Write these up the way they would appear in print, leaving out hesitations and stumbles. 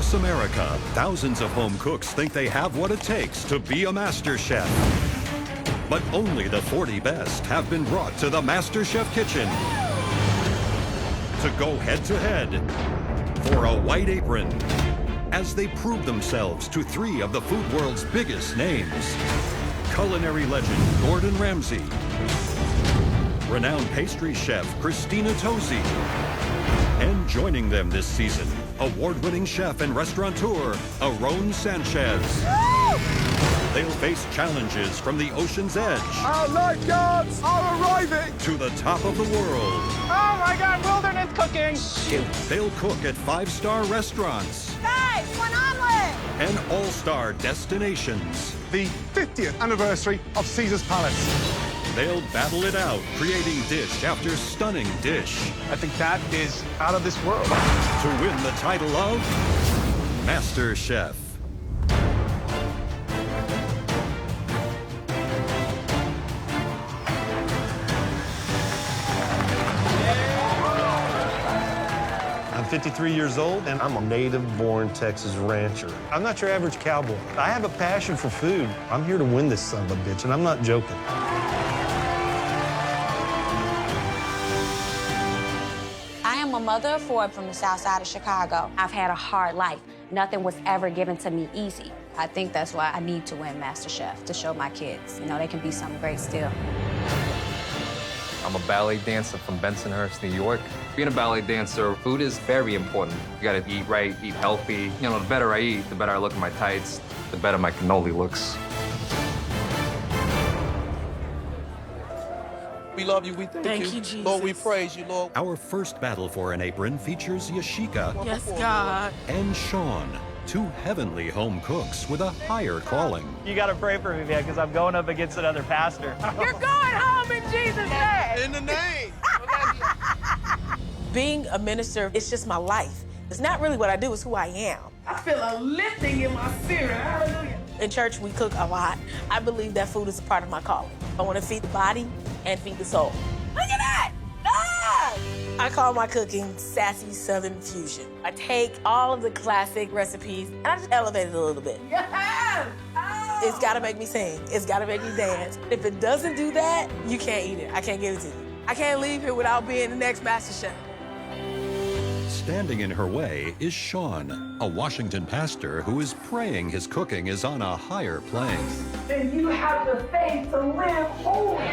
Across America, thousands of home cooks think they have what it takes to be a master chef. But only the 40 best have been brought to the Master Chef kitchen to go head-to-head for a white apron as they prove themselves to 3 of the food world's biggest names. Culinary legend Gordon Ramsay, renowned pastry chef Christina Tosi, and joining them this season, award-winning chef and restaurateur Aron Sanchez. They'll face challenges from the ocean's edge. Our lifeguards are arriving! To the top of the world. Oh my God, wilderness cooking! Shoot. They'll cook at 5-star restaurants. Guys, one omelet! And all-star destinations. The 50th anniversary of Caesar's Palace. They'll battle it out, creating dish after stunning dish. I think that is out of this world. To win the title of Master Chef. I'm 53 years old, and I'm a native-born Texas rancher. I'm not your average cowboy. I have a passion for food. I'm here to win this son of a bitch, and I'm not joking. I am a mother of 4 from the south side of Chicago. I've had a hard life. Nothing was ever given to me easy. I think that's why I need to win MasterChef, to show my kids, you know, they can be something great still. I'm a ballet dancer from Bensonhurst, New York. Being a ballet dancer, food is very important. You gotta eat right, eat healthy. You know, the better I eat, the better I look in my tights, the better my cannoli looks. We love you, we thank you. Jesus. Lord, we praise you, Lord. Our first battle for an apron features Yashika Yes, God. and Sean, 2 heavenly home cooks with a higher calling. You gotta pray for me, man, because I'm going up against another pastor. You're going home in Jesus' name. In the name. Being a minister, it's just my life. It's not really what I do, it's who I am. I feel a lifting in my spirit. Hallelujah. In church, we cook a lot. I believe that food is a part of my calling. I want to feed the body and feed the soul. Look at that! Ah! I call my cooking sassy Southern fusion. I take all of the classic recipes and I just elevate it a little bit. Yes! Oh! It's gotta make me sing. It's gotta make me dance. If it doesn't do that, you can't eat it. I can't give it to you. I can't leave here without being the next master chef. Standing in her way is Sean, a Washington pastor who is praying his cooking is on a higher plane. And you have the faith to live holy.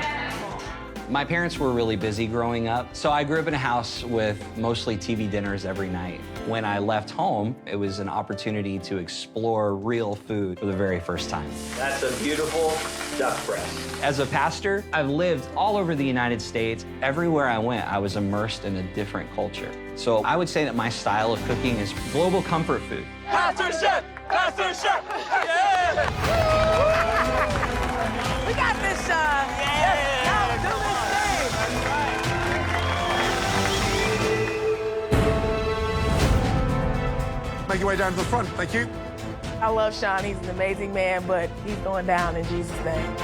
My parents were really busy growing up, so I grew up in a house with mostly TV dinners every night. When I left home, it was an opportunity to explore real food for the very first time. That's a beautiful duck breast. As a pastor, I've lived all over the United States. Everywhere I went, I was immersed in a different culture. So I would say that my style of cooking is global comfort food. Pastor Chef! Pastor Chef! Yeah! We got this, Sean. Yeah. Let's do this thing. Make your way down to the front, thank you. I love Sean. He's an amazing man, but he's going down in Jesus' name.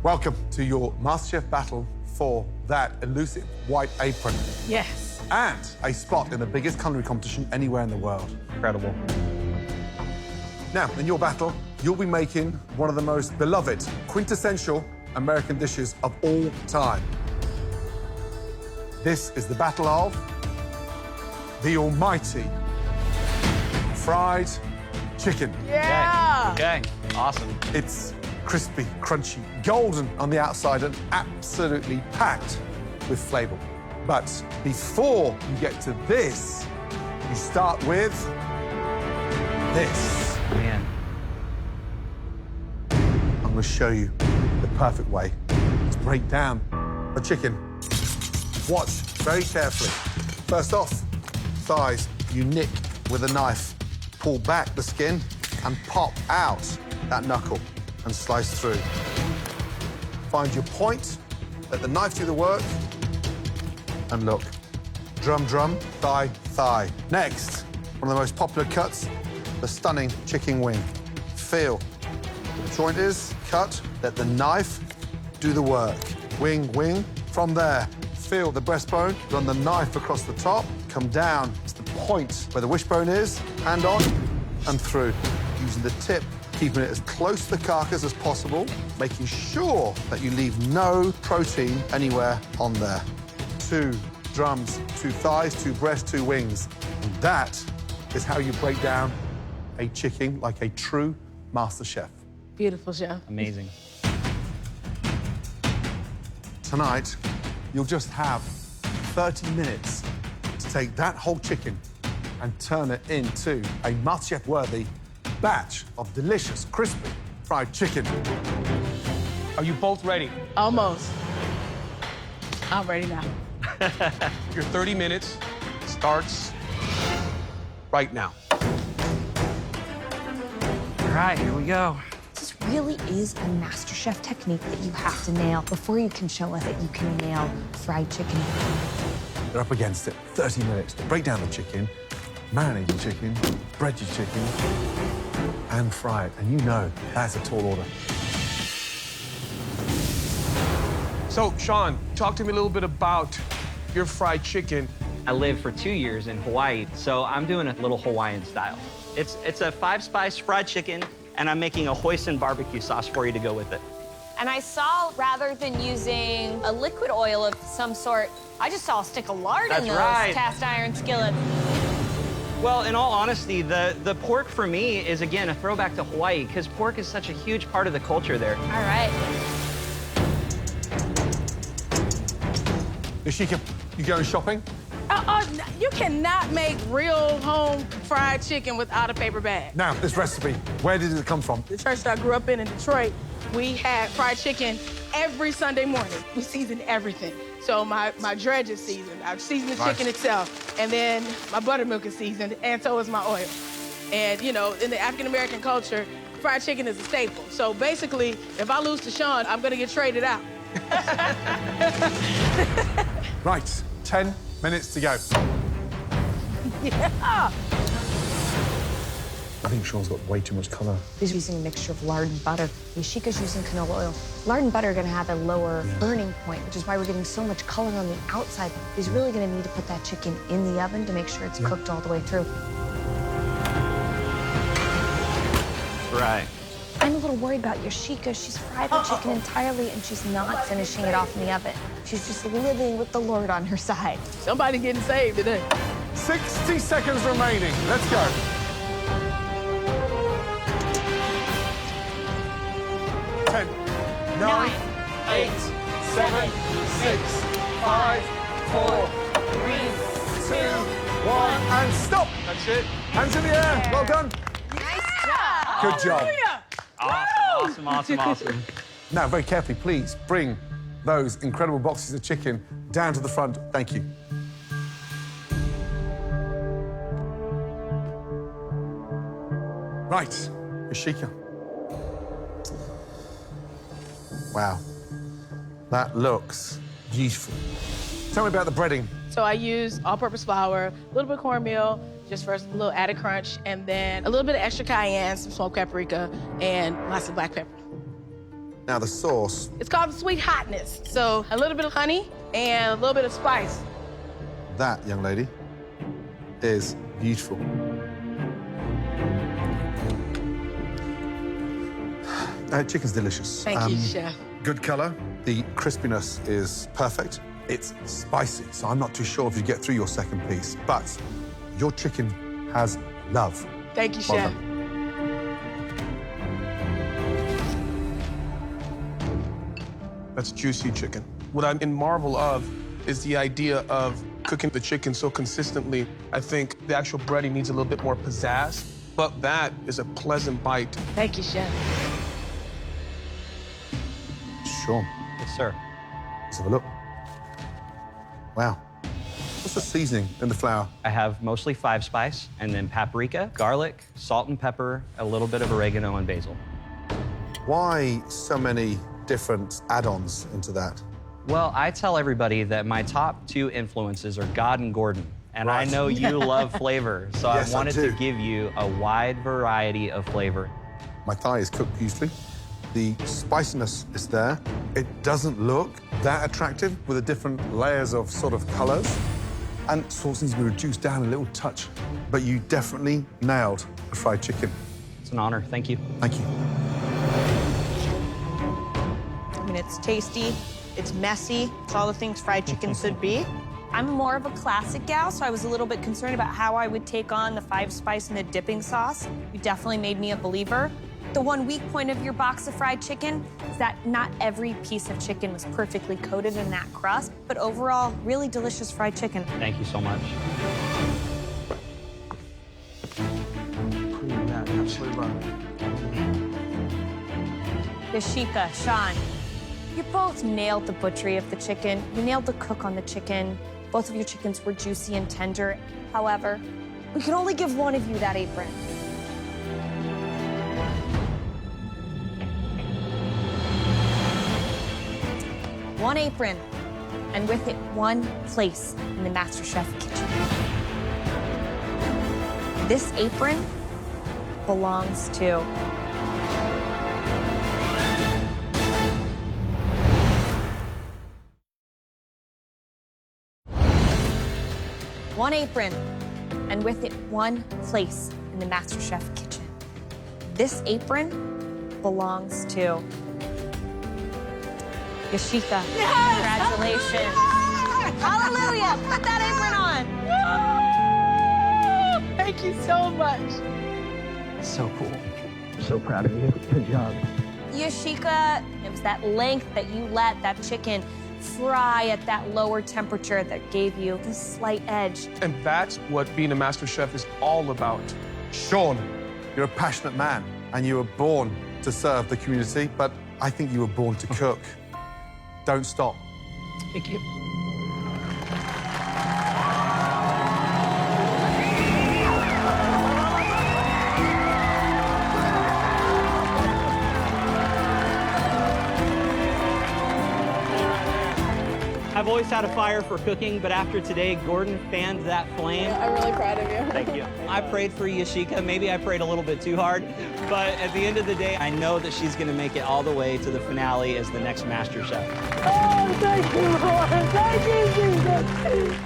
Welcome to your MasterChef battle for that elusive white apron. Yes. And a spot in the biggest culinary competition anywhere in the world. Incredible. Now, in your battle, you'll be making one of the most beloved, quintessential American dishes of all time. This is the battle of the almighty fried chicken. Yeah. Okay, awesome. It's crispy, crunchy, golden on the outside and absolutely packed with flavor. But before you get to this, you start with this. Man. I'm going to show you the perfect way to break down a chicken. Watch very carefully. First off, thighs you nick with a knife. Pull back the skin and pop out that knuckle and slice through. Find your point, let the knife do the work, and look. Drum, drum, thigh, thigh. Next, one of the most popular cuts, the stunning chicken wing. Feel where the joint is, cut, let the knife do the work. Wing, wing. From there, feel the breastbone, run the knife across the top, come down to the point where the wishbone is, hand on and through. Using the tip, keeping it as close to the carcass as possible, making sure that you leave no protein anywhere on there. 2 drums, 2 thighs, 2 breasts, 2 wings. And that is how you break down a chicken like a true master chef. Beautiful, chef. Amazing. Tonight, you'll just have 30 minutes to take that whole chicken and turn it into a MasterChef-worthy batch of delicious, crispy fried chicken. Are you both ready? Almost. I'm ready now. Your 30 minutes starts right now. All right, here we go. This really is a MasterChef technique that you have to nail before you can show us that you can nail fried chicken. They're up against it. 30 minutes to break down the chicken, marinate your chicken, bread your chicken, and fry it. And you know that's a tall order. So, Sean, talk to me a little bit about your fried chicken. I lived for 2 years in Hawaii, so I'm doing a little Hawaiian style. It's a 5-spice fried chicken, and I'm making a hoisin barbecue sauce for you to go with it. And I saw, rather than using a liquid oil of some sort, I just saw a stick of lard in those cast iron skillets. Well, in all honesty, the pork for me is, again, a throwback to Hawaii, because pork is such a huge part of the culture there. All right. Yoshika, you going shopping? You cannot make real home fried chicken without a paper bag. Now, this recipe, where did it come from? The church that I grew up in Detroit, we had fried chicken every Sunday morning. We seasoned everything. So my dredge is seasoned. I season the chicken itself, and then my buttermilk is seasoned, and so is my oil. And, you know, in the African-American culture, fried chicken is a staple. So basically, if I lose to Sean, I'm gonna get traded out. Right, 10 minutes to go. Yeah. I think Sean's got way too much color. He's using a mixture of lard and butter. Yoshika's using canola oil. Lard and butter are gonna have a lower burning point, which is why we're getting so much color on the outside. He's really gonna need to put that chicken in the oven to make sure it's cooked all the way through. Right. I'm a little worried about Yoshika. She's fried her chicken entirely, and she's not finishing it off in the oven. She's just living with the Lord on her side. Somebody getting saved today. 60 seconds remaining. Let's go. 10, 9, 8, 7, 6, 5, 4, 3, 2, 1, and stop. That's it. Hands in the air. Well done. Nice job. Good job. Awesome, awesome, awesome. Now, very carefully, please bring those incredible boxes of chicken down to the front. Thank you. Right, Yoshika. Wow, that looks beautiful. Tell me about the breading. So I use all-purpose flour, a little bit of cornmeal, just for a little added crunch, and then a little bit of extra cayenne, some smoked paprika, and lots of black pepper. Now, the sauce. It's called sweet hotness. So a little bit of honey and a little bit of spice. That, young lady, is beautiful. Chicken's delicious. Thank you, Chef. Good color. The crispiness is perfect. It's spicy, so I'm not too sure if you get through your second piece, but your chicken has love. Thank you, Well Chef. done. That's juicy chicken. What I'm in marvel of is the idea of cooking the chicken so consistently. I think the actual breading needs a little bit more pizzazz, but that is a pleasant bite. Thank you, Chef. Sure. Yes, sir. Let's have a look. Wow. What's the seasoning in the flour? I have mostly 5-spice, and then paprika, garlic, salt and pepper, a little bit of oregano and basil. Why so many different add-ons into that? Well, I tell everybody that my top 2 influences are God and Gordon. And Right. I know you love flavor, so Yes, I I wanted do. to give you a wide variety of flavor. My thigh is cooked beautifully. The spiciness is there. It doesn't look that attractive with the different layers of sort of colors. And sauce needs to be reduced down a little touch. But you definitely nailed the fried chicken. It's an honor. Thank you. Thank you. I mean, it's tasty, it's messy, it's all the things fried chicken should be. I'm more of a classic gal, so I was a little bit concerned about how I would take on the 5-spice and the dipping sauce. You definitely made me a believer. The one weak point of your box of fried chicken is that not every piece of chicken was perfectly coated in that crust, but overall, really delicious fried chicken. Thank you so much. Yashika, Sean, you both nailed the butchery of the chicken. You nailed the cook on the chicken. Both of your chickens were juicy and tender. However, we could only give one of you that apron. One apron, and with it, one place in the MasterChef kitchen. This apron belongs to one apron, and with it, one place in the MasterChef kitchen. This apron belongs to Yashika. Yes! Congratulations. Hallelujah! Put that apron on. Thank you so much. So cool. I'm so proud of you. Good job. Yashika, it was that length that you let that chicken fry at that lower temperature that gave you the slight edge. And that's what being a master chef is all about. Sean, you're a passionate man, and you were born to serve the community, but I think you were born to cook. Don't stop. Thank you. I've always had a fire for cooking, but after today, Gordon fanned that flame. I'm really proud of you. Thank you. I prayed for Yashika. Maybe I prayed a little bit too hard, but at the end of the day, I know that she's going to make it all the way to the finale as the next Master Chef. Oh, thank you, Lord. Thank you, Jesus.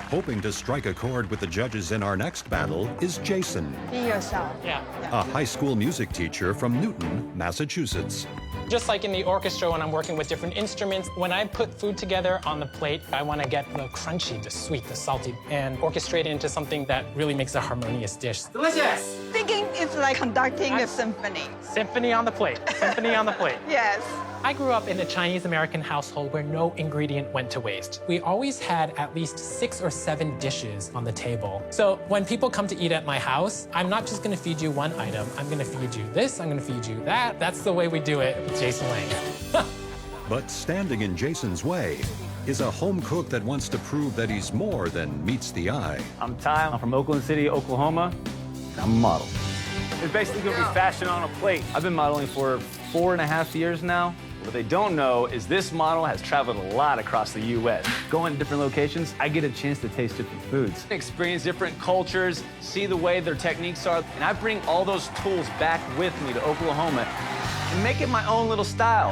Hoping to strike a chord with the judges in our next battle is Jason, Be yourself. Yeah. a high school music teacher from Newton, Massachusetts. Just like in the orchestra when I'm working with different instruments, when I put food together on the plate, I want to get the crunchy, the sweet, the salty, and orchestrate it into something that really makes a harmonious dish. Delicious! Thinking it's like conducting a symphony. Symphony on the plate. Symphony on the plate. Yes. I grew up in a Chinese-American household where no ingredient went to waste. We always had at least 6 or 7 dishes on the table. So when people come to eat at my house, I'm not just gonna feed you one item. I'm gonna feed you this, I'm gonna feed you that. That's the way we do it with Jason Lang. But standing in Jason's way is a home cook that wants to prove that he's more than meets the eye. I'm Ty. I'm from Oakland City, Oklahoma. I'm a model. It's basically gonna be fashion on a plate. I've been modeling for 4.5 years now. What they don't know is this model has traveled a lot across the U.S. Going to different locations, I get a chance to taste different foods, experience different cultures, see the way their techniques are, and I bring all those tools back with me to Oklahoma and make it my own little style.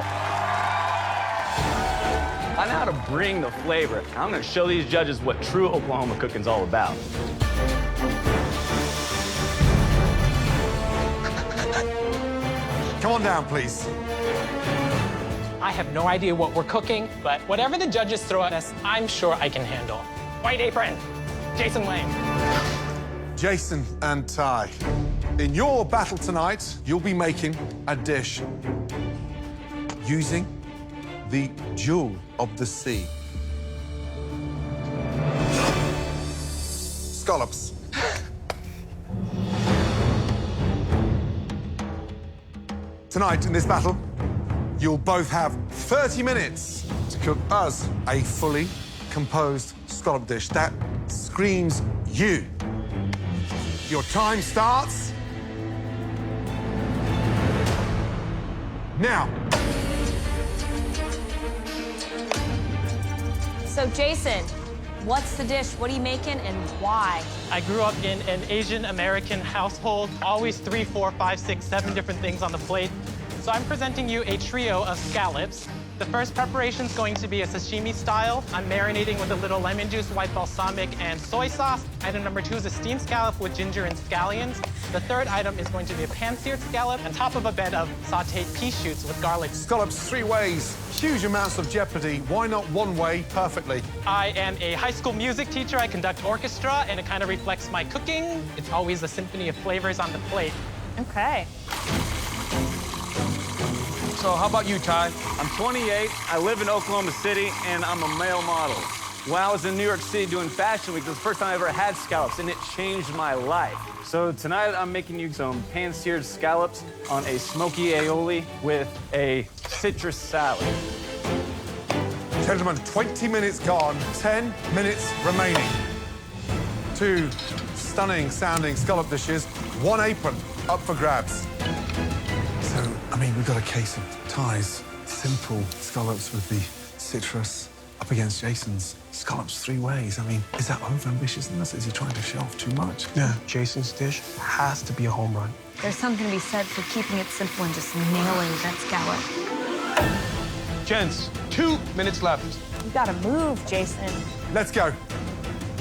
I know how to bring the flavor. I'm gonna show these judges what true Oklahoma cooking's all about. Come on down, please. I have no idea what we're cooking, but whatever the judges throw at us, I'm sure I can handle. White apron, Jason Lang. Jason and Ty, in your battle tonight, you'll be making a dish using the jewel of the sea. Scallops. Tonight, in this battle, you'll both have 30 minutes to cook us a fully composed scallop dish that screams you. Your time starts now. So, Jason, what's the dish? What are you making and why? I grew up in an Asian American household, always 3, 4, 5, 6, 7 different things on the plate. So I'm presenting you a trio of scallops. The first preparation is going to be a sashimi style. I'm marinating with a little lemon juice, white balsamic, and soy sauce. Item number 2 is a steamed scallop with ginger and scallions. The third item is going to be a pan-seared scallop on top of a bed of sautéed pea shoots with garlic. Scallops 3 ways. Huge amounts of jeopardy. Why not 1 way perfectly? I am a high school music teacher. I conduct orchestra, and it kind of reflects my cooking. It's always a symphony of flavors on the plate. Okay. So how about you, Ty? I'm 28, I live in Oklahoma City, and I'm a male model. When I was in New York City doing Fashion Week, it was the first time I ever had scallops, and it changed my life. So tonight, I'm making you some pan-seared scallops on a smoky aioli with a citrus salad. Gentlemen, 20 minutes gone, 10 minutes remaining. 2 stunning sounding scallop dishes, 1 apron up for grabs. So, I mean, we've got a case of Ty's simple scallops with the citrus up against Jason's scallops 3 ways. I mean, is that over-ambitiousness? Is he trying to show off too much? Yeah, Jason's dish has to be a home run. There's something to be said for keeping it simple and just nailing that scallop. Gents, 2 minutes left. You gotta move, Jason. Let's go.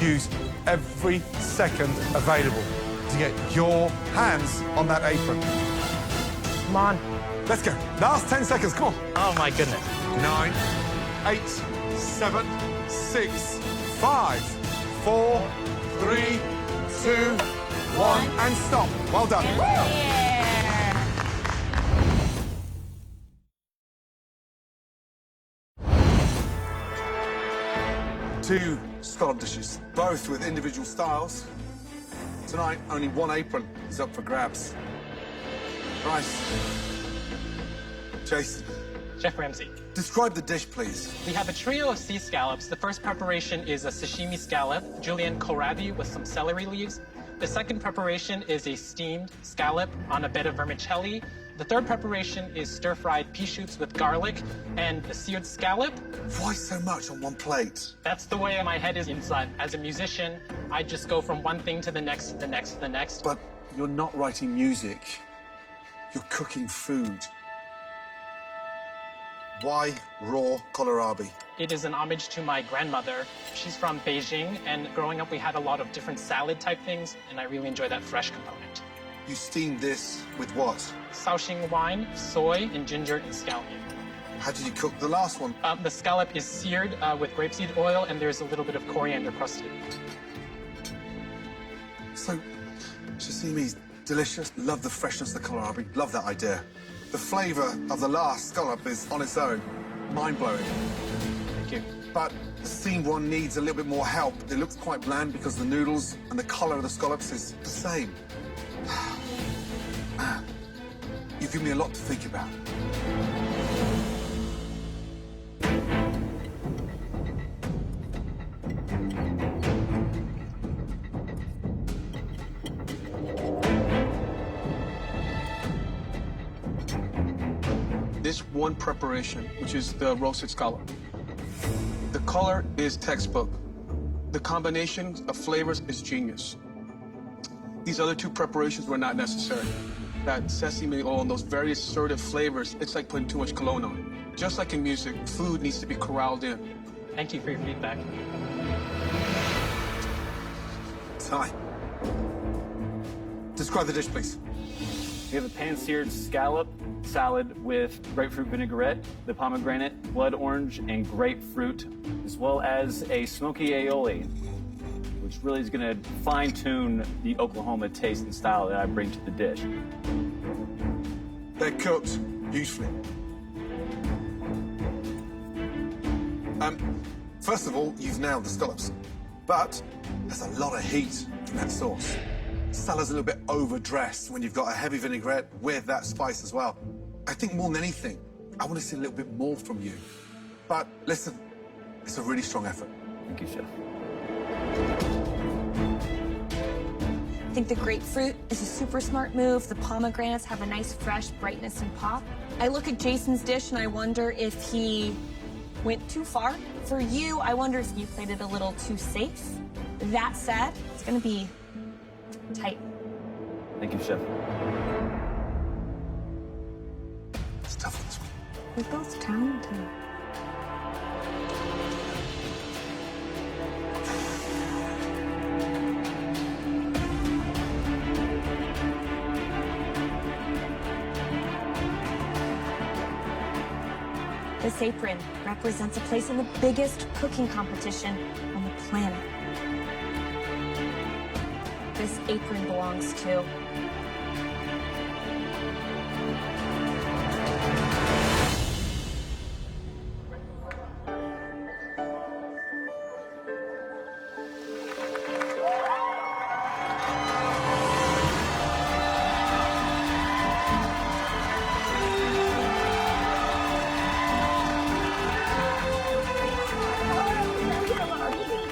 Use every second available to get your hands on that apron. Come on. Let's go. Last 10 seconds, come on. Oh, my goodness. 9, 8, 7, 6, 5, 4, 3, 2, 1, and stop. Well done. Yeah. 2 scallop dishes, both with individual styles. Tonight, only 1 apron is up for grabs. Bryce. Jason. Chef Ramsay. Describe the dish, please. We have a trio of sea scallops. The first preparation is a sashimi scallop, julienne kohlrabi with some celery leaves. The second preparation is a steamed scallop on a bed of vermicelli. The third preparation is stir-fried pea shoots with garlic and a seared scallop. Why so much on 1 plate? That's the way my head is inside. As a musician, I just go from one thing to the next, to the next, to the next. But you're not writing music. You're cooking food. Why raw kohlrabi? It is an homage to my grandmother. She's from Beijing, and growing up we had a lot of different salad type things, and I really enjoy that fresh component. You steamed this with what? Shaoxing wine, soy, and ginger and scallion. How did you cook the last one? The scallop is seared with grapeseed oil, and there's a little bit of coriander crusted. So, sashimi's delicious. Love the freshness of the kohlrabi. Love that idea. The flavor of the last scallop is on its own. Mind-blowing. Thank you. But the steamed one needs a little bit more help. It looks quite bland because the noodles and the color of the scallops is the same. Man, you've given me a lot to think about. This 1 preparation, which is the roasted scallop. The color is textbook. The combination of flavors is genius. These other 2 preparations were not necessary. That sesame oil and those very assertive flavors, it's like putting too much cologne on it. Just like in music, food needs to be corralled in. Thank you for your feedback. Ty. Describe the dish, please. We have a pan-seared scallop salad with grapefruit vinaigrette, the pomegranate, blood orange, and grapefruit, as well as a smoky aioli, which really is going to fine-tune the Oklahoma taste and style that I bring to the dish. They're cooked beautifully. First of all, you've nailed the scallops, but there's a lot of heat in that sauce. Salad's a little bit overdressed when you've got a heavy vinaigrette with that spice as well. I think more than anything, I want to see a little bit more from you. But listen, it's a really strong effort. Thank you, Chef. I think the grapefruit is a super smart move. The pomegranates have a nice fresh brightness and pop. I look at Jason's dish and I wonder if he went too far. For you, I wonder if you played it a little too safe. That said, it's gonna be tight. Thank you, Chef. We're both talented. This apron represents a place in the biggest cooking competition on the planet. This apron belongs to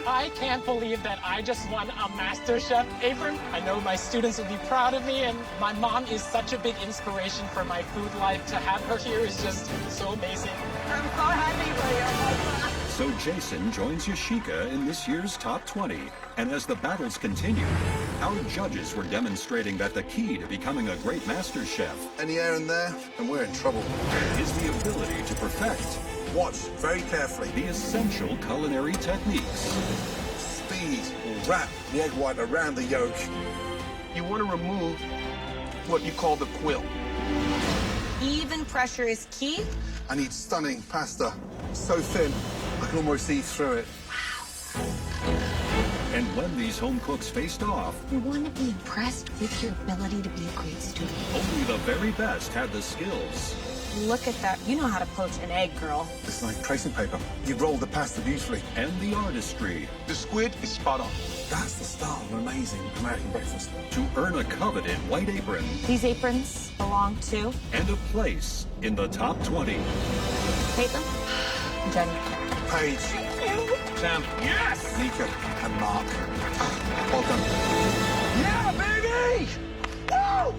I can't believe that I just won a MasterChef apron. I know my students will be proud of me, and my mom is such a big inspiration for my food life. To have her here is just so amazing. I'm so happy for you. So Jason joins Yashika in this year's top 20. And as the battles continue, our judges were demonstrating that the key to becoming a great master chef Any air in there, and we're in trouble. is the ability to perfect Watch very carefully. the essential culinary techniques. Speed will wrap the egg white around the yolk. You want to remove what you call the quill. even pressure is key. I need stunning pasta. So thin, I can almost see through it. And when these home cooks faced off, We want to be impressed with your ability to be a great student. only the very best had the skills. Look at that. You know how to poach an egg, girl. It's like tracing paper. You roll the pasta beautifully. And the artistry The squid is spot on. That's the start of an amazing American breakfast. to earn a coveted white apron These aprons belong to and a place in the top 20. Caitlin, Jen. Paige, Sam. Yes! Nika, and Mark. Well done. Yeah, baby! Woo!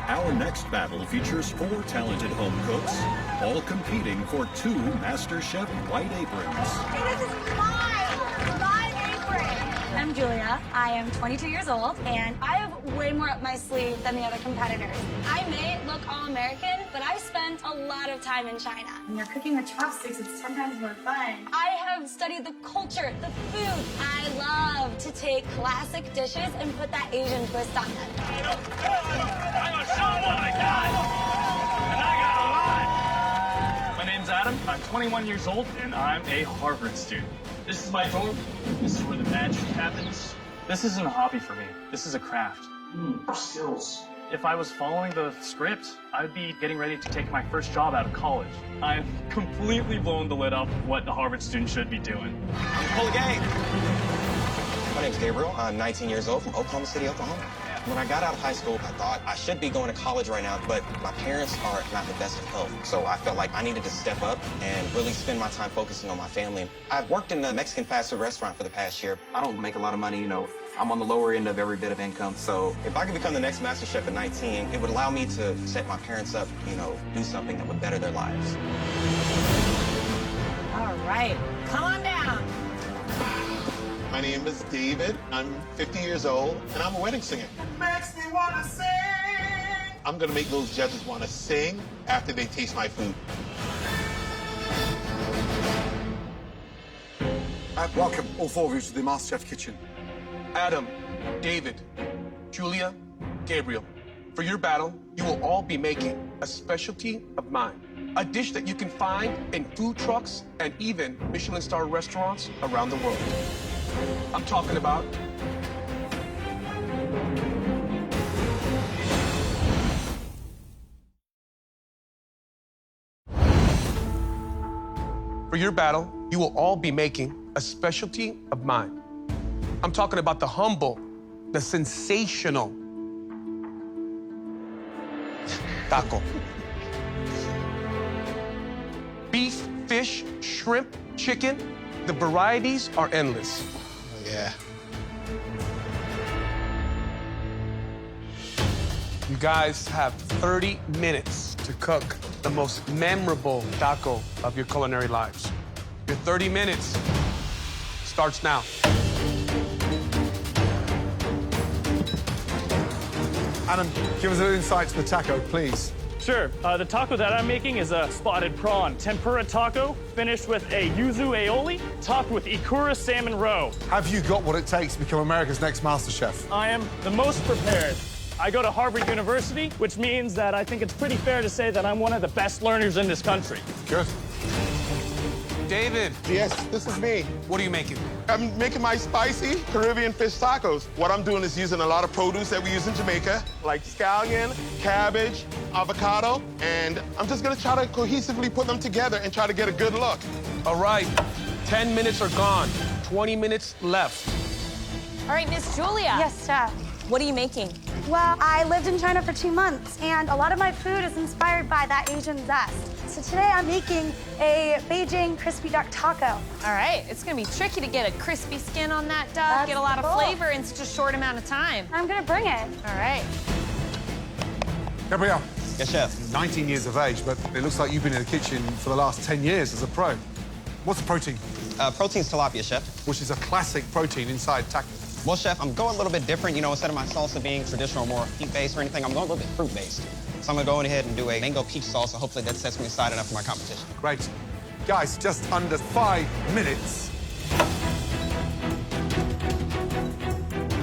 Our next battle features 4 talented home cooks, all competing for 2 MasterChef white aprons. This is my apron. I'm Julia. I am 22 years old, and I have way more up my sleeve than the other competitors. I may look all-American, but I've spent a lot of time in China. When you're cooking with chopsticks, it's 10 times more fun. I have studied the culture, the food. I love to take classic dishes and put that Asian twist on them. I'm gonna show them what I got! And I got a lot! My name's Adam, I'm 21 years old, and I'm a Harvard student. This is my dorm. This is where the magic happens. This isn't a hobby for me. This is a craft. Skills. If I was following the script, I'd be getting ready to take my first job out of college. I've completely blown the lid off what the Harvard student should be doing. Pull the game. My name's Gabriel. I'm 19 years old from Oklahoma City, Oklahoma. When I got out of high school, I thought I should be going to college right now, but my parents are not the best of health. So I felt like I needed to step up and really spend my time focusing on my family. I've worked in a Mexican fast food restaurant for the past year. I don't make a lot of money, you know. I'm on the lower end of every bit of income. So if I could become the next master chef at 19, it would allow me to set my parents up, you know, do something that would better their lives. All right, come on down. My name is David. I'm 50 years old, and I'm a wedding singer. Makes me wanna sing. I'm gonna make those judges wanna sing after they taste my food. Welcome, all 4 of you, to the MasterChef kitchen. Adam, David, Julia, Gabriel. For your battle, you will all be making a specialty of mine. A dish that you can find in food trucks and even Michelin star restaurants around the world. I'm talking about For your battle, you will all be making a specialty of mine. I'm talking about the humble, the sensational taco. Beef, fish, shrimp, chicken, the varieties are endless. Yeah. You guys have 30 minutes to cook the most memorable taco of your culinary lives. Your 30 minutes starts now. Adam, give us an insight to the taco, please. Sure. The taco that I'm making is a spotted prawn tempura taco, finished with a yuzu aioli, topped with ikura salmon roe. Have you got what it takes to become America's next MasterChef? I am the most prepared. I go to Harvard University, which means that I think it's pretty fair to say that I'm one of the best learners in this country. Good. David. Yes, this is me. What are you making? I'm making my spicy Caribbean fish tacos. What I'm doing is using a lot of produce that we use in Jamaica, like scallion, cabbage, avocado, and I'm just gonna try to cohesively put them together and try to get a good look. All right, 10 minutes are gone, 20 minutes left. All right, Miss Julia. Yes, Chef. What are you making? Well, I lived in China for 2 months, and a lot of my food is inspired by that Asian zest. So today I'm making a Beijing crispy duck taco. All right, it's gonna be tricky to get a crispy skin on that duck, That's get a lot the of goal. flavor in such a short amount of time. I'm gonna bring it. All right. Gabriel. Yes, Chef. 19 years of age, but it looks like you've been in the kitchen for the last 10 years as a pro. What's the protein? Protein's tilapia, Chef. Which is a classic protein inside tacos. Well, Chef, I'm going a little bit different. You know, instead of my salsa being traditional, more heat-based or anything, I'm going a little bit fruit-based. So I'm going to go ahead and do a mango peach salsa. Hopefully that sets me aside enough for my competition. Great. Guys, just under 5 minutes.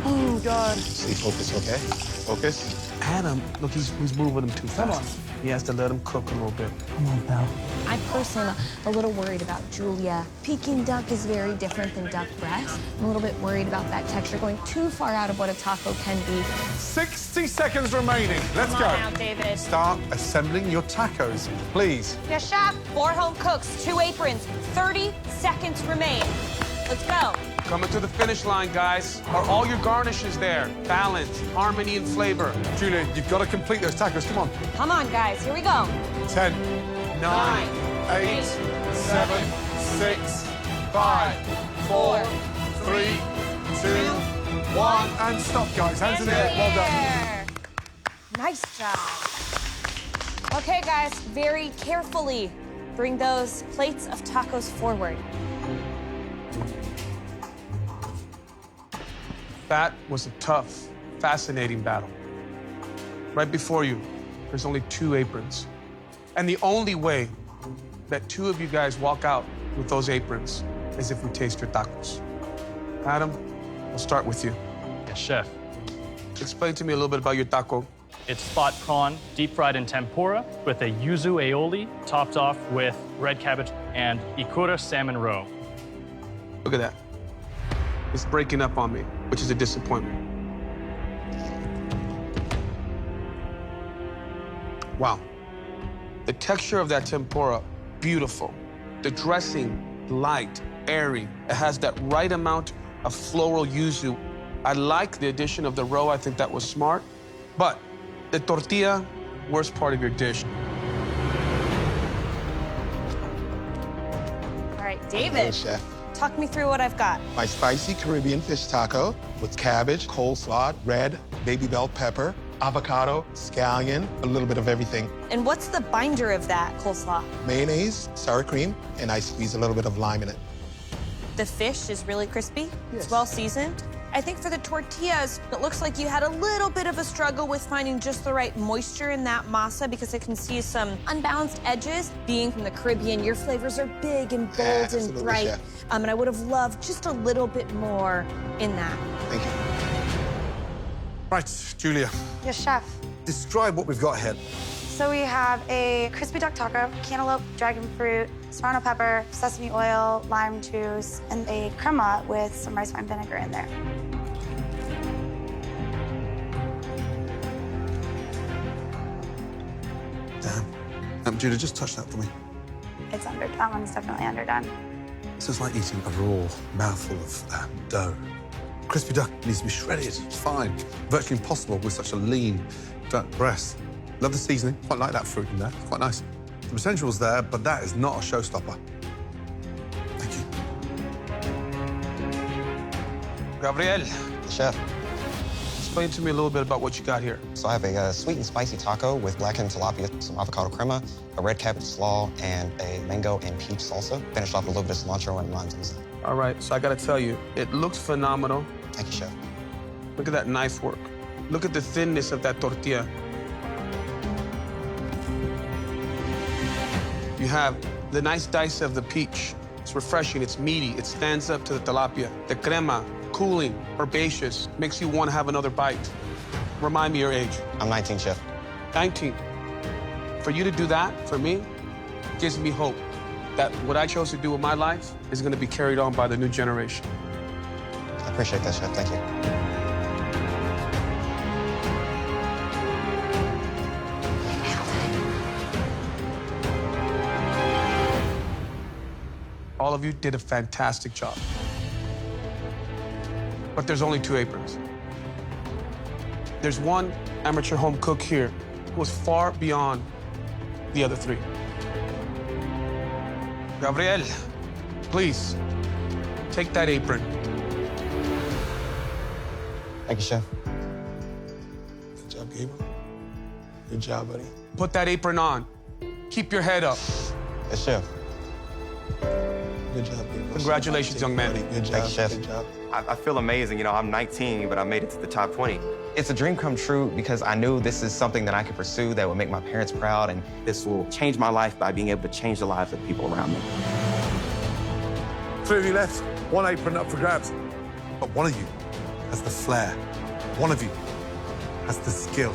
Oh, God. Stay focused, okay? Focus. Adam, look, he's moving them too fast. Come on. He has to let him cook a little bit. Come on, pal. I'm personally a little worried about Julia. Peking duck is very different than duck breast. I'm a little bit worried about that texture going too far out of what a taco can be. 60 seconds remaining. Let's Come go. on now, David. Start assembling your tacos, please. Yes, Chef. 4 home cooks, 2 aprons, 30 seconds remain. Let's go. Coming to the finish line, guys. Are all your garnishes there? Balance, harmony, and flavor. Julia, you've got to complete those tacos. Come on. Come on, guys. Here we go. 10, 9, 8, 7, 6, 5, 4, 3, 2, 1. And stop, guys. Hands in the air. Well done. Nice job. Okay, guys, very carefully bring those plates of tacos forward. That was a tough, fascinating battle. Right before you, there's only 2 aprons. And the only way that 2 of you guys walk out with those aprons is if we taste your tacos. Adam, we'll start with you. Yes, Chef. Explain to me a little bit about your taco. It's spot prawn, deep fried in tempura, with a yuzu aioli, topped off with red cabbage and ikura salmon roe. Look at that. It's breaking up on me, which is a disappointment. Wow. The texture of that tempura, beautiful. The dressing, light, airy. It has that right amount of floral yuzu. I like the addition of the roe. I think that was smart. But the tortilla, worst part of your dish. All right, David. Okay, Chef. Talk me through what I've got. My spicy Caribbean fish taco with cabbage, coleslaw, red, baby bell pepper, avocado, scallion, a little bit of everything. And what's the binder of that coleslaw? Mayonnaise, sour cream, and I squeeze a little bit of lime in it. The fish is really crispy. Yes. It's well seasoned. I think for the tortillas, it looks like you had a little bit of a struggle with finding just the right moisture in that masa because I can see some unbalanced edges. Being from the Caribbean, your flavors are big and bold and Absolutely, bright. Chef. And I would have loved just a little bit more in that. Thank you. Right, Julia, Yes, Chef. describe what we've got here. So we have a crispy duck taco, cantaloupe, dragon fruit, serrano pepper, sesame oil, lime juice, and a crema with some rice wine vinegar in there. Damn. Julia, just touch that for me. It's underdone. That one's definitely underdone. This is like eating a raw mouthful of dough. Crispy duck needs to be shredded. It's fine. Virtually impossible with such a lean duck breast. Love the seasoning. Quite like that fruit in there. Quite nice. The potential's there, but that is not a showstopper. Thank you. Gabriel. Chef. Explain to me a little bit about what you got here. So I have a sweet and spicy taco with blackened tilapia, some avocado crema, a red cabbage slaw, and a mango and peach salsa. Finished off with a little bit of cilantro and lime juice. All right, so I gotta tell you, it looks phenomenal. Thank you, Chef. Look at that knife work. Look at the thinness of that tortilla. You have the nice dice of the peach. It's refreshing, it's meaty, it stands up to the tilapia. The crema, cooling, herbaceous, makes you want to have another bite. Remind me your age. I'm 19, Chef. 19. For you to do that, for me, gives me hope that what I chose to do with my life is going to be carried on by the new generation. I appreciate that, Chef. Thank you. All of you did a fantastic job. But there's only 2 aprons. There's one amateur home cook here who was far beyond the other 3. Gabriel, please, take that apron. Thank you, Chef. Good job, Gabriel. Good job, buddy. Put that apron on. Keep your head up. Yes, Chef. Good job, Gabriel. Congratulations, young man. Good job, Chef. Good job. I feel amazing. You know, I'm 19, but I made it to the top 20. It's a dream come true because I knew this is something that I could pursue that would make my parents proud, and This will change my life by being able to change the lives of people around me. 3 of you left, 1 apron up for grabs. But one of you has the flair. One of you has the skill.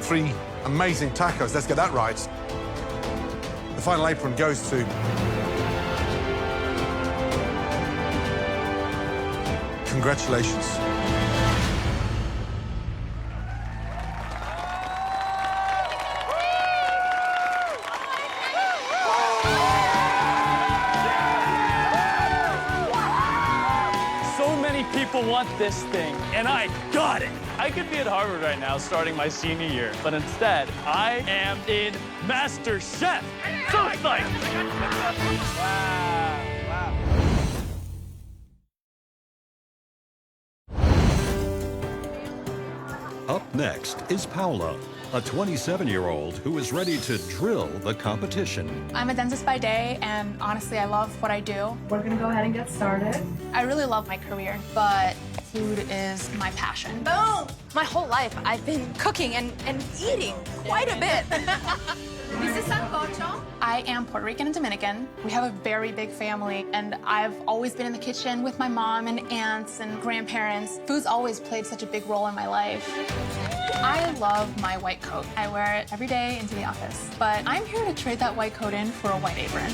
3 amazing tacos. Let's get that right. The final apron goes to... Congratulations. So many people want this thing, and I got it. I could be at Harvard right now starting my senior year, but instead, I am in Master Chef. So psyched. Wow. Up next is Paula, a 27-year-old who is ready to drill the competition. I'm a dentist by day, and honestly, I love what I do. We're gonna go ahead and get started. I really love my career, but food is my passion. Boom! My whole life, I've been cooking and eating quite a bit. This is sancocho. I am Puerto Rican and Dominican. We have a very big family, and I've always been in the kitchen with my mom and aunts and grandparents. Food's always played such a big role in my life. I love my white coat. I wear it every day into the office, but I'm here to trade that white coat in for a white apron.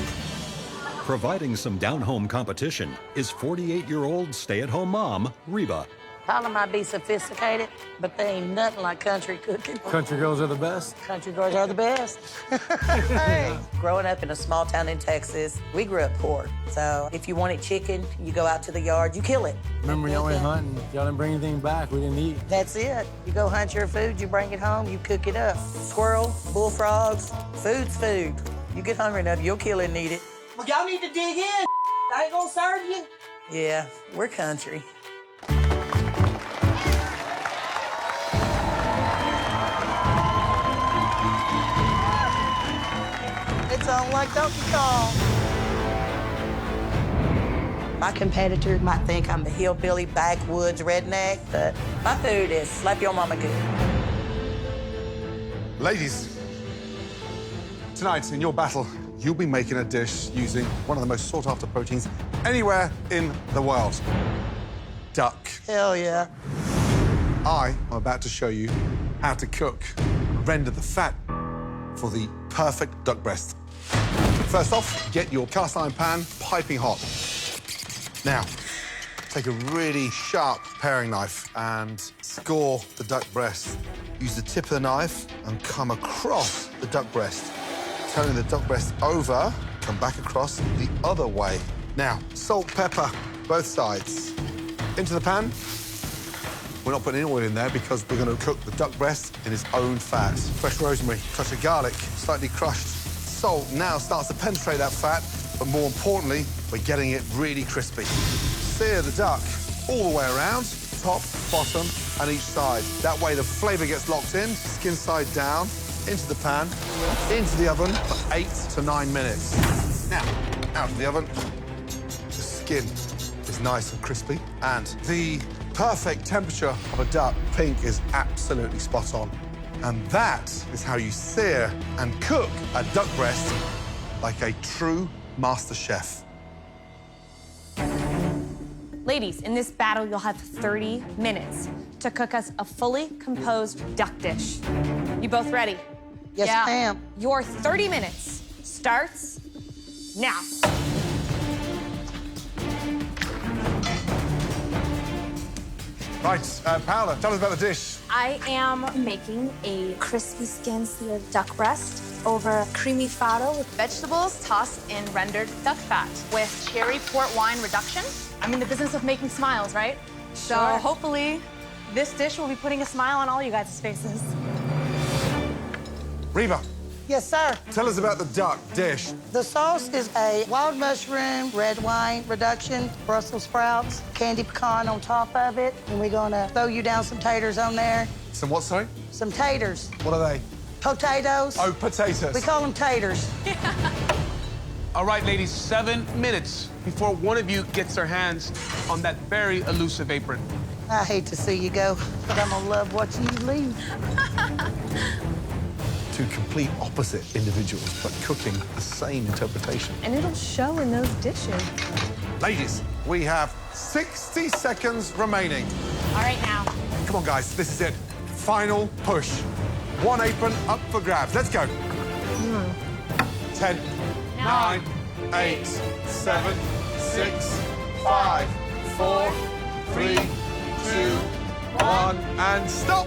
Providing some down-home competition is 48-year-old stay-at-home mom, Reba. Paula might be sophisticated, but they ain't nothing like country cooking. Country girls are the best. Country girls are the best. Hey. Growing up in a small town in Texas, we grew up poor. So if you wanted chicken, you go out to the yard, you kill it. Remember, y'all went hunting. Y'all didn't bring anything back. We didn't eat. That's it. You go hunt your food, you bring it home, you cook it up. Squirrel, bullfrogs, food's food. You get hungry enough, you'll kill it and eat it. Well, y'all need to dig in. I ain't gonna serve you. Yeah, we're country. It's on like Donkey Kong. My competitor might think I'm a hillbilly, backwoods, redneck, but my food is slap your mama good. Ladies, tonight in your battle, you'll be making a dish using one of the most sought-after proteins anywhere in the world. Duck. Hell yeah. I am about to show you how to cook and render the fat for the perfect duck breast. First off, get your cast iron pan piping hot. Now, take a really sharp paring knife and score the duck breast. Use the tip of the knife and come across the duck breast. Turning the duck breast over, come back across the other way. Now, salt, pepper, both sides. Into the pan. We're not putting any oil in there because we're going to cook the duck breast in its own fat. Fresh rosemary, touch of garlic, slightly crushed. Salt now starts to penetrate that fat, but more importantly, we're getting it really crispy. Sear the duck all the way around, top, bottom, and each side. That way the flavour gets locked in, skin side down, into the pan, into the oven for 8 to 9 minutes. Now, out of the oven. The skin is nice and crispy, and the perfect temperature of a duck, pink, is absolutely spot on. And that is how you sear and cook a duck breast like a true master chef. Ladies, in this battle, you'll have 30 minutes to cook us a fully composed duck dish. You both ready? Yes, ma'am. Your 30 minutes starts now. Right, Paola, tell us about the dish. I am making a crispy skin seared duck breast over creamy fado with vegetables tossed in rendered duck fat with cherry port wine reduction. I'm in the business of making smiles, right? So Sure. hopefully this dish will be putting a smile on all you guys' faces. Reba, Yes, sir. tell us about the duck dish. The sauce is a wild mushroom, red wine reduction, Brussels sprouts, candy pecan on top of it, and we're gonna throw you down some taters on there. Some what, sorry? Some taters. What are they? Potatoes. Oh, potatoes. We call them taters. All right, ladies, 7 minutes before one of you gets their hands on that very elusive apron. I hate to see you go, but I'm gonna love watching you leave. Two complete opposite individuals, but cooking the same interpretation. And it'll show in those dishes. Ladies, we have 60 seconds remaining. All right, now. Come on, guys, this is it. Final push. One apron up for grabs. Let's go. 10, 9, 8, 7, 6, 5, 4, 3, 2, 1, and stop.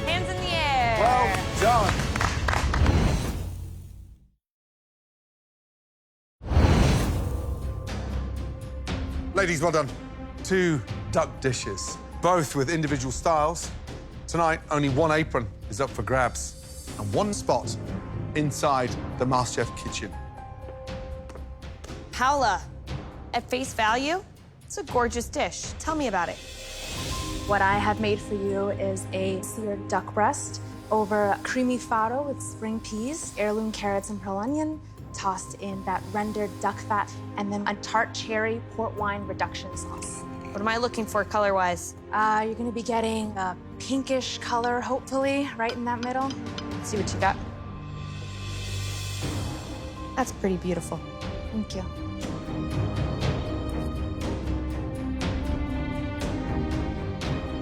Hands in the air. Well done. Ladies, well done. 2 duck dishes, both with individual styles. Tonight, only one apron is up for grabs and one spot inside the MasterChef kitchen. Paola, at face value, it's a gorgeous dish. Tell me about it. What I have made for you is a seared duck breast over creamy fado with spring peas, heirloom carrots, and pearl onion, tossed in that rendered duck fat, and then a tart cherry port wine reduction sauce. What am I looking for color-wise? You're gonna be getting a pinkish color, hopefully, right in that middle. Let's see what you got. That's pretty beautiful. Thank you.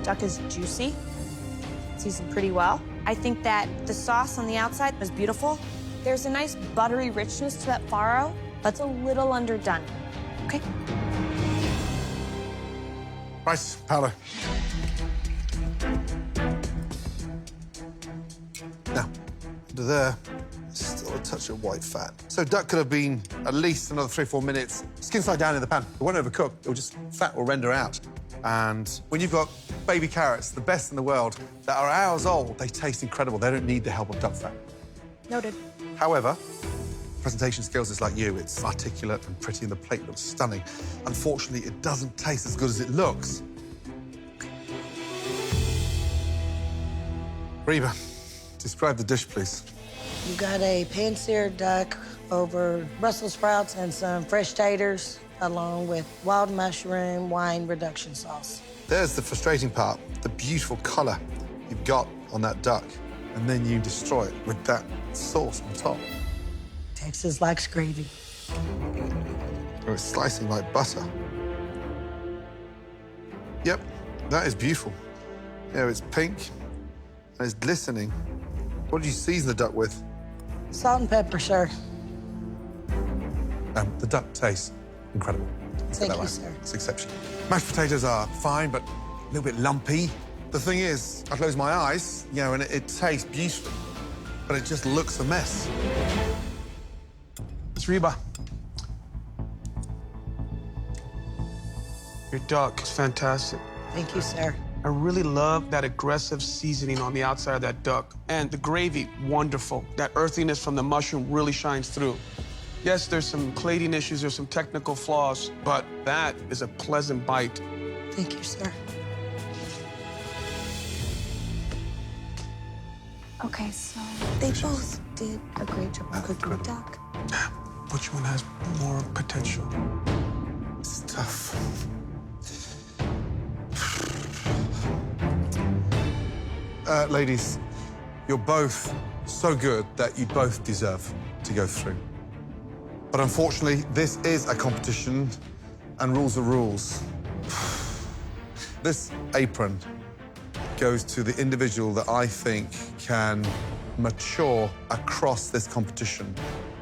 Duck is juicy, seasoned pretty well. I think that the sauce on the outside is beautiful. There's a nice buttery richness to that faro, but it's a little underdone. Okay. Right, Paolo. Now, under there, still a touch of white fat. So duck could have been at least another 3 or 4 minutes, skin side down in the pan. It won't overcook, it'll just, fat will render out. And when you've got baby carrots, the best in the world, that are hours old, they taste incredible. They don't need the help of duck fat. Noted. However, presentation skills is like you. It's articulate and pretty, and the plate looks stunning. Unfortunately, it doesn't taste as good as it looks. Reba, describe the dish, please. You got a pan-seared duck over Brussels sprouts and some fresh taters, along with wild mushroom wine reduction sauce. There's the frustrating part, the beautiful colour you've got on that duck, and then you destroy it with that sauce on top. Texas likes gravy. Or it's slicing like butter. Yep, that is beautiful. Yeah, it's pink, and it's glistening. What did you season the duck with? Salt and pepper, sir. The duck tastes incredible. Thank you, sir. It's exceptional. Mashed potatoes are fine, but a little bit lumpy. The thing is, I close my eyes, you know, and it tastes beautiful, but it just looks a mess. It's Reba. Your duck is fantastic. Thank you, sir. I really love that aggressive seasoning on the outside of that duck. And the gravy, wonderful. That earthiness from the mushroom really shines through. Yes, there's some plating issues, there's some technical flaws, but that is a pleasant bite. Thank you, sir. Okay, so they both did a great job of cooking the duck. Which one has more potential? It's tough. Ladies, You're both so good that you both deserve to go through. But unfortunately, this is a competition, and rules are rules. This apron goes to the individual that I think can mature across this competition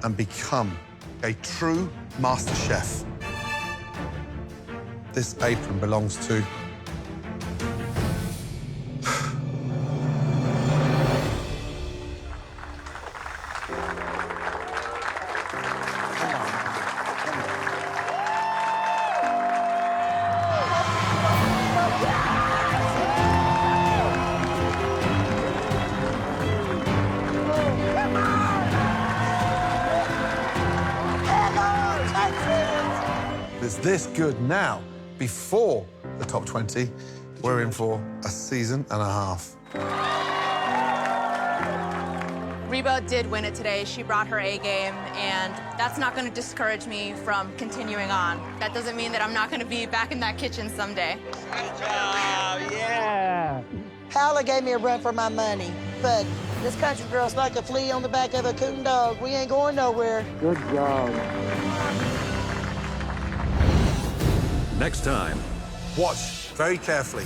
and become a true master chef. This apron belongs to is this good now. Before the top 20, we're in for a season and a half. Reba did win it today. She brought her A game, and that's not going to discourage me from continuing on. That doesn't mean that I'm not going to be back in that kitchen someday. Good job, yeah. Howler gave me a run for my money, but this country girl's like a flea on the back of a coon dog. We ain't going nowhere. Good job. Next time, watch very carefully.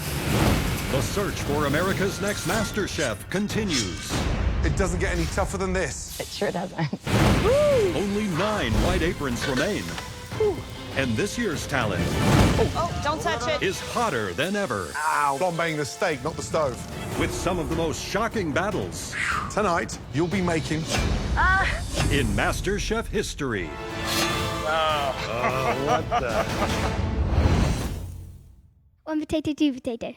The search for America's next Master Chef continues. It doesn't get any tougher than this. It sure doesn't. Only 9 white aprons remain. And this year's talent Oh, don't touch it. is hotter than ever. Ow. Flambeing the steak, not the stove. With some of the most shocking battles. Tonight, you'll be making... in Master Chef history. What the... One potato, two potato.